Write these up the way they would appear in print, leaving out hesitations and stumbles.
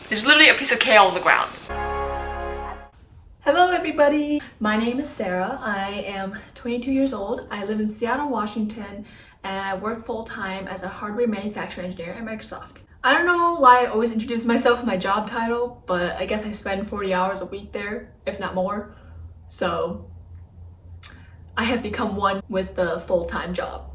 There's literally a piece of kale on the ground. Hello everybody! My name is Sarah. I am 22 years old. I live in Seattle, Washington, and I work full-time as a hardware manufacturing engineer at Microsoft. I don't know why I always introduce myself with my job title, but I guess I spend 40 hours a week there, if not more. So I have become one with the full-time job.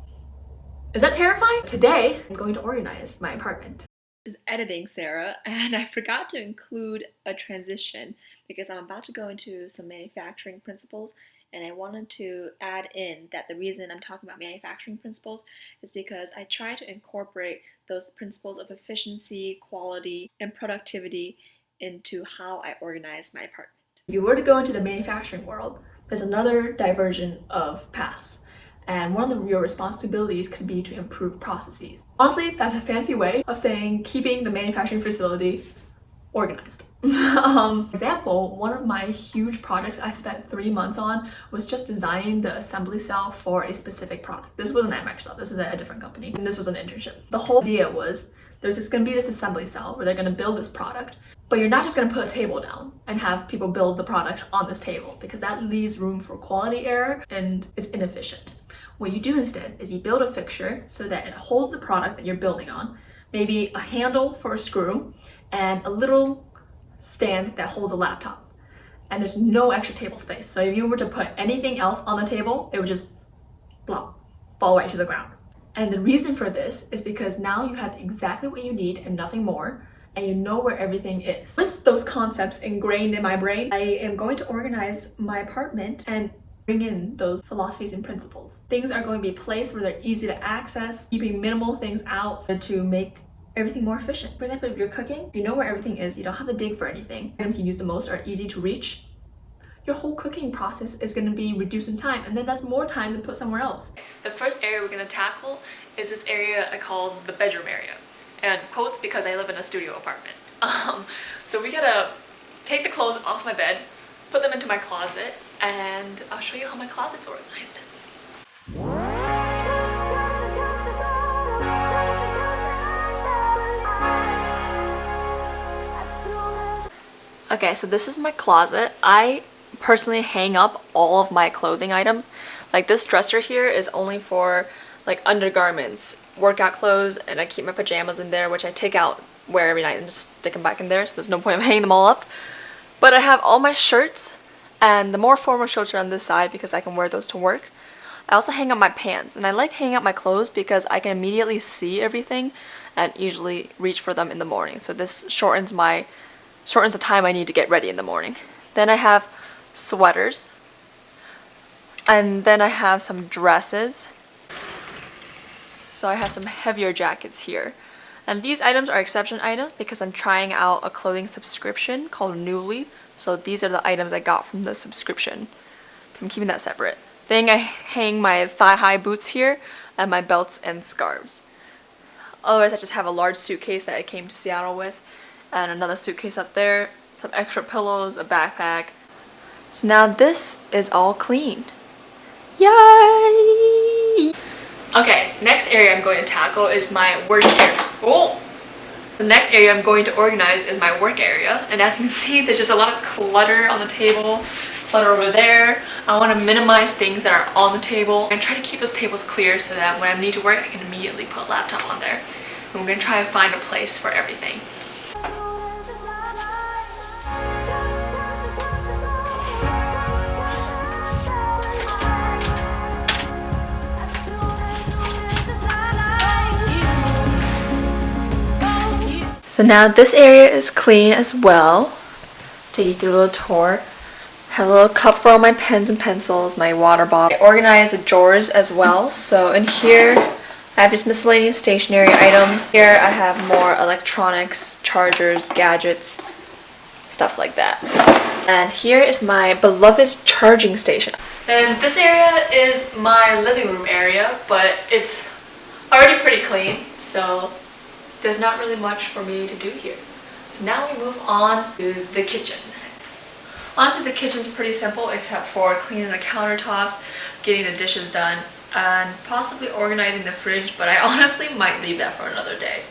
Is that terrifying? Today, I'm going to organize my apartment. This is editing Sarah, and I forgot to include a transition because I'm about to go into some manufacturing principles, and I wanted to add in that the reason I'm talking about manufacturing principles is because I try to incorporate those principles of efficiency, quality, and productivity into how I organize my apartment. If you were to go into the manufacturing world, there's another diversion of paths. And one of your responsibilities could be to improve processes. Honestly, that's a fancy way of saying keeping the manufacturing facility organized. For example, one of my huge projects I spent 3 months on was just designing the assembly cell for a specific product. This wasn't at Microsoft, this is at a different company, and this was an internship. The whole idea was there's just gonna be this assembly cell where they're gonna build this product, but you're not just gonna put a table down and have people build the product on this table, because that leaves room for quality error and it's inefficient. What you do instead is you build a fixture so that it holds the product that you're building on, maybe a handle for a screw, and a little stand that holds a laptop. And there's no extra table space. So if you were to put anything else on the table, it would just flop, fall right to the ground. And the reason for this is because now you have exactly what you need and nothing more, and you know where everything is. With those concepts ingrained in my brain, I am going to organize my apartment and bring in those philosophies and principles. Things are going to be placed where they're easy to access, keeping minimal things out to make everything more efficient. For example, if you're cooking, you know where everything is, you don't have to dig for anything. Items you use the most are easy to reach. Your whole cooking process is going to be reduced in time, and then that's more time to put somewhere else. The first area we're going to tackle is this area I call the bedroom area. And quotes because I live in a studio apartment. So we gotta take the clothes off my bed, put them into my closet, and I'll show you how my closet's organized. Okay, so this is my closet. I personally hang up all of my clothing items. Like this dresser here is only for like undergarments, workout clothes, and I keep my pajamas in there, which I take out, wear every night, and just stick them back in there, so there's no point of hanging them all up. But I have all my shirts, and the more formal shirts are on this side because I can wear those to work. I also hang up my pants, and I like hanging up my clothes because I can immediately see everything and usually reach for them in the morning. So this shortens the time I need to get ready in the morning. Then I have sweaters, and then I have some dresses. So I have some heavier jackets here. And these items are exception items because I'm trying out a clothing subscription called Newly. So these are the items I got from the subscription. So I'm keeping that separate. Then I hang my thigh-high boots here and my belts and scarves. Otherwise I just have a large suitcase that I came to Seattle with, and another suitcase up there, some extra pillows, a backpack. So now this is all clean. Yay! Okay, next area I'm going to tackle is my work area. Oh! The next area I'm going to organize is my work area, and as you can see, there's just a lot of clutter on the table, clutter over there. I want to minimize things that are on the table and try to keep those tables clear so that when I need to work, I can immediately put a laptop on there. And we're going to try and find a place for everything. So now this area is clean as well. Take you through a little tour. Have a little cup for all my pens and pencils, my water bottle. I organize the drawers as well. So in here, I have just miscellaneous stationery items. Here I have more electronics, chargers, gadgets, stuff like that. And here is my beloved charging station. And this area is my living room area, but it's already pretty clean, so there's not really much for me to do here. So now we move on to the kitchen. Honestly, the kitchen's pretty simple except for cleaning the countertops, getting the dishes done, and possibly organizing the fridge, but I honestly might leave that for another day.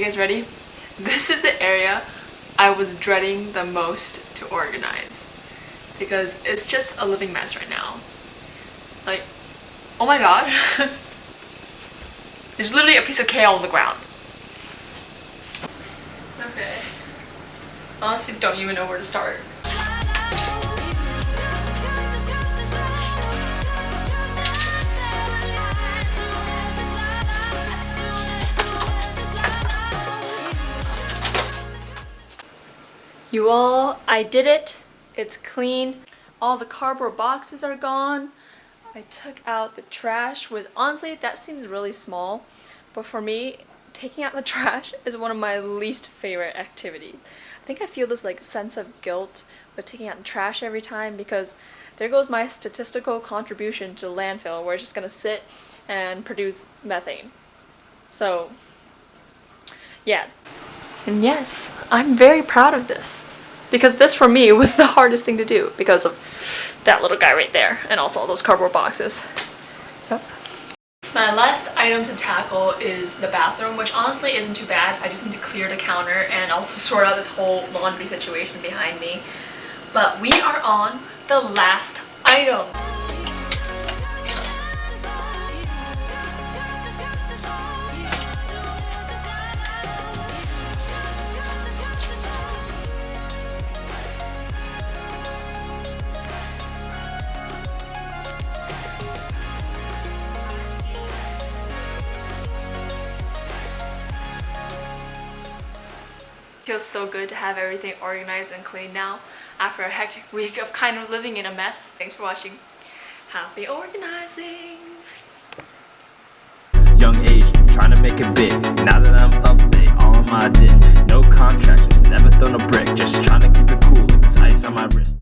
guys ready? This is the area I was dreading the most to organize because it's just a living mess right now. Like, oh my god. There's literally a piece of kale on the ground. Okay. Honestly, don't even know where to start. You all, I did it. It's clean. All the cardboard boxes are gone. I took out the trash with, honestly, that seems really small, but for me, taking out the trash is one of my least favorite activities. I think I feel this like sense of guilt with taking out the trash every time because there goes my statistical contribution to the landfill where it's just gonna sit and produce methane. So, yeah. And yes, I'm very proud of this because this for me was the hardest thing to do because of that little guy right there and also all those cardboard boxes. Yep. My last item to tackle is the bathroom, which honestly isn't too bad. I just need to clear the counter and also sort out this whole laundry situation behind me. But we are on the last item. Feels so good to have everything organized and clean now after a hectic week of kind of living in a mess. Thanks for watching. Happy organizing! Young age, trying to make a bit. Now that I'm up, they all on my dick. No contract, just never thrown a brick. Just trying to keep it cool like this ice on my wrist.